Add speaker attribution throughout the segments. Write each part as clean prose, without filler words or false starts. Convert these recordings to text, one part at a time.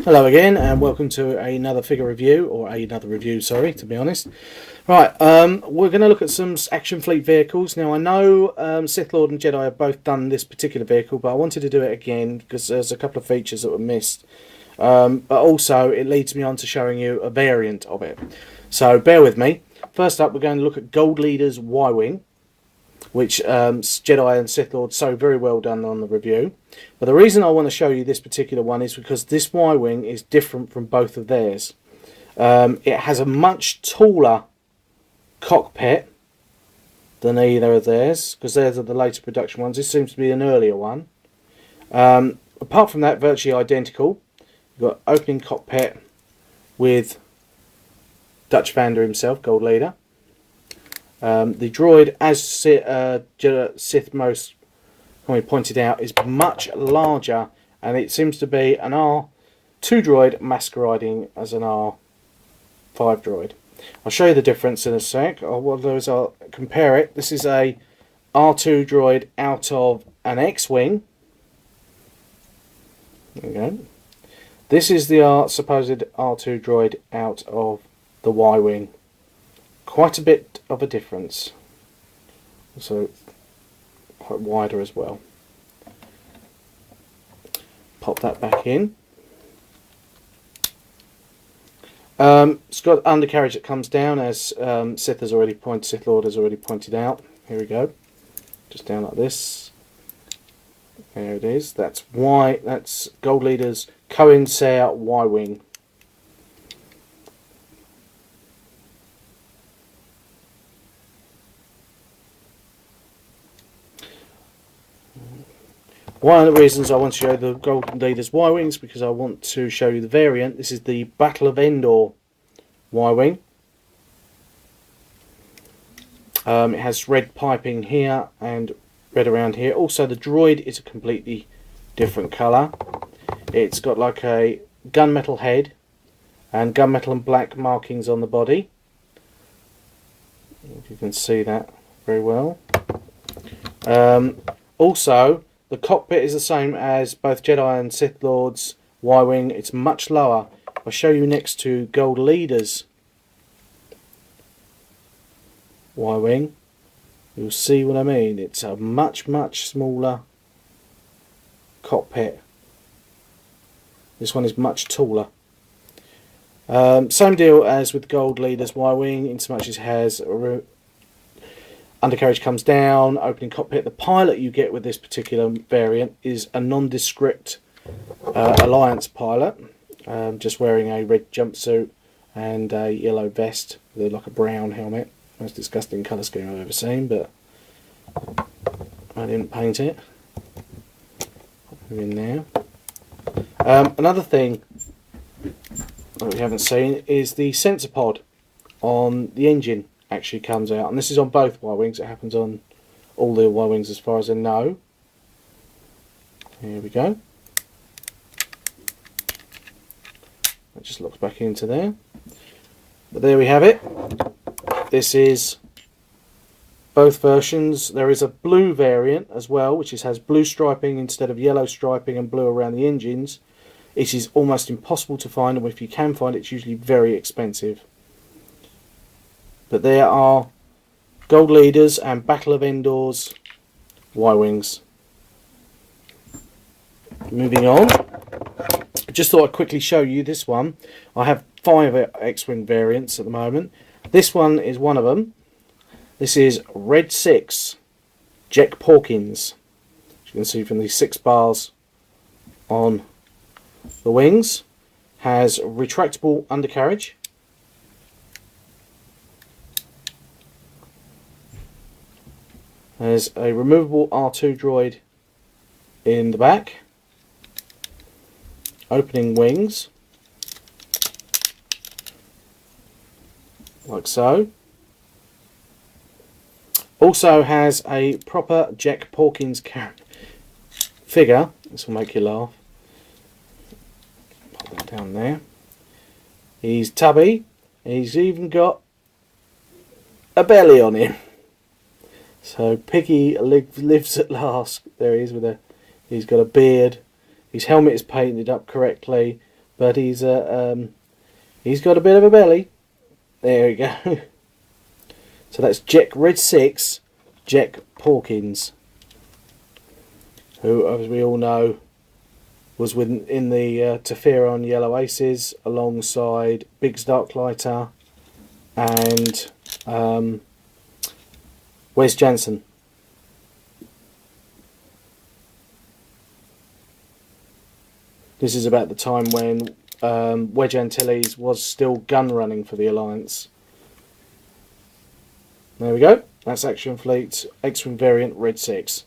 Speaker 1: Hello again, and welcome to another figure review, or another review, sorry, to be honest. Right, we're going to look at some Action Fleet vehicles. Now, I know Sith Lord and Jedi have both done this particular vehicle, but I wanted to do it again because there's a couple of features that were missed. But also, it leads me on to showing you a variant of it. So, bear with me. First up, we're going to look at Gold Leader's Y-Wing, which Jedi and Sith Lord so very well done on the review. But the reason I want to show you this particular one is because this Y-Wing is different from both of theirs. It has a much taller cockpit than either of theirs, because theirs are the later production ones. This seems to be an earlier one. Apart from that, virtually identical. You've got opening cockpit with Dutch Vander himself, Gold Leader. The droid, as Sith most commonly pointed out, is much larger, and it seems to be an R2 droid masquerading as an R5 droid. I'll show you the difference in a sec. What I'll do is I'll compare it. This is a R2 droid out of an X-Wing. There we go. This is the supposed R2 droid out of the Y-Wing. Quite a bit of a difference. Also quite wider as well. Pop that back in. It's got undercarriage that comes down, as Sith Lord has already pointed out. Here we go. Just down like this. There it is. That's Gold Leader's Cohensair Y-Wing. One of the reasons I want to show the Gold Leader's Y-Wings because I want to show you the variant. This is the Battle of Endor Y-Wing. It has red piping here and red around here. Also, the droid is a completely different colour. It's got like a gunmetal head and gunmetal and black markings on the body. If you can see that very well. Also, the cockpit is the same as both Jedi and Sith Lord's Y-Wing. It's much lower. I'll show you next to Gold Leader's Y-Wing. You'll see what I mean. It's a much smaller cockpit. This one is much taller. Same deal as with Gold Leader's Y-Wing, in so much as it has undercarriage comes down, opening cockpit. The pilot you get with this particular variant is a nondescript Alliance pilot, just wearing a red jumpsuit and a yellow vest with like a brown helmet. Most disgusting colour scheme I've ever seen, but I didn't paint it. Put him in there. Another thing that we haven't seen is the sensor pod on the engine actually comes out, and this is on both Y-Wings. It happens on all the Y-Wings as far as I know. Here we go. That just locks back into there. But there we have it. This is both versions. There is a blue variant as well, which has blue striping instead of yellow striping and blue around the engines. It is almost impossible to find, and if you can find it, it's usually very expensive. But there are Gold Leaders and Battle of Endor's Y-Wings. Moving on. I just thought I'd quickly show you this one. I have 5 X-Wing variants at the moment. This one is one of them. This is Red 6 Jek Porkins. As you can see from the 6 bars on the wings. Has retractable undercarriage. There's a removable R2 droid in the back. Opening wings. Like so. Also has a proper Jek Porkins figure. This will make you laugh. Put that down there. He's tubby. He's even got a belly on him. So Piggy lives at last. There he is with he's got a beard. His helmet is painted up correctly. but he's got a bit of a belly. There we go. So that's Jack Red 6, Jack Pawkins, who, as we all know, was in the Teferon Yellow Aces alongside Biggs Darklighter and Wes Jansen. This is about the time when Wedge Antilles was still gun running for the Alliance. There we go. That's Action Fleet X-Wing variant Red 6.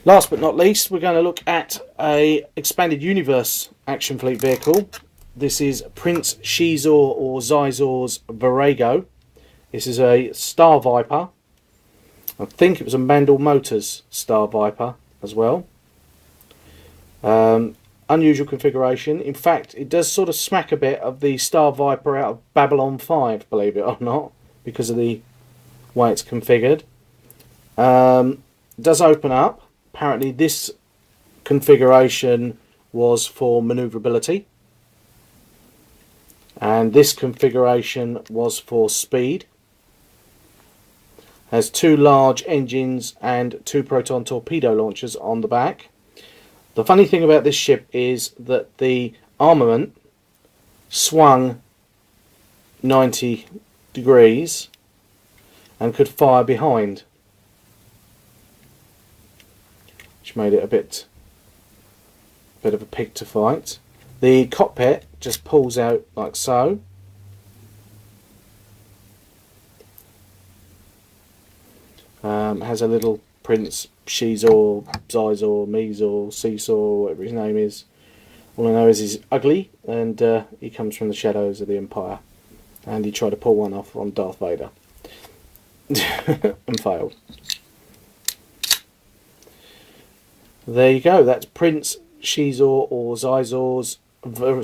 Speaker 1: Last but not least, we're going to look at a expanded universe Action Fleet vehicle. This is Prince Xizor or Xizor's Virago. This is a Star Viper. I think it was a Mandel Motors Star Viper as well. Unusual configuration. In fact, it does sort of smack a bit of the Star Viper out of Babylon 5, believe it or not, because of the way it's configured. It does open up. Apparently this configuration was for manoeuvrability, and this configuration was for speed. Has 2 large engines and 2 proton torpedo launchers on the back. The funny thing about this ship is that the armament swung 90 degrees and could fire behind, which made it a bit of a pig to fight. The cockpit just pulls out like so. Has a little Prince Xizor, Xizor, Mizor, Seesaw, whatever his name is. All I know is he's ugly, and he comes from the shadows of the Empire, and he tried to pull one off on Darth Vader and failed. There you go. That's Prince Xizor or Xizor's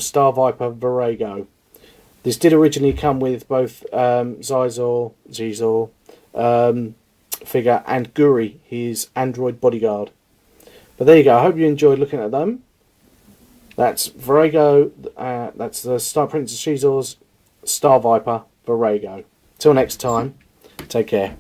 Speaker 1: Star Viper Virago. This did originally come with both Xizor figure and Guri, his android bodyguard. But there you go. I hope you enjoyed looking at them. That's Virago. That's the Star Prince Xizor's Star Viper Virago. Till next time, take care.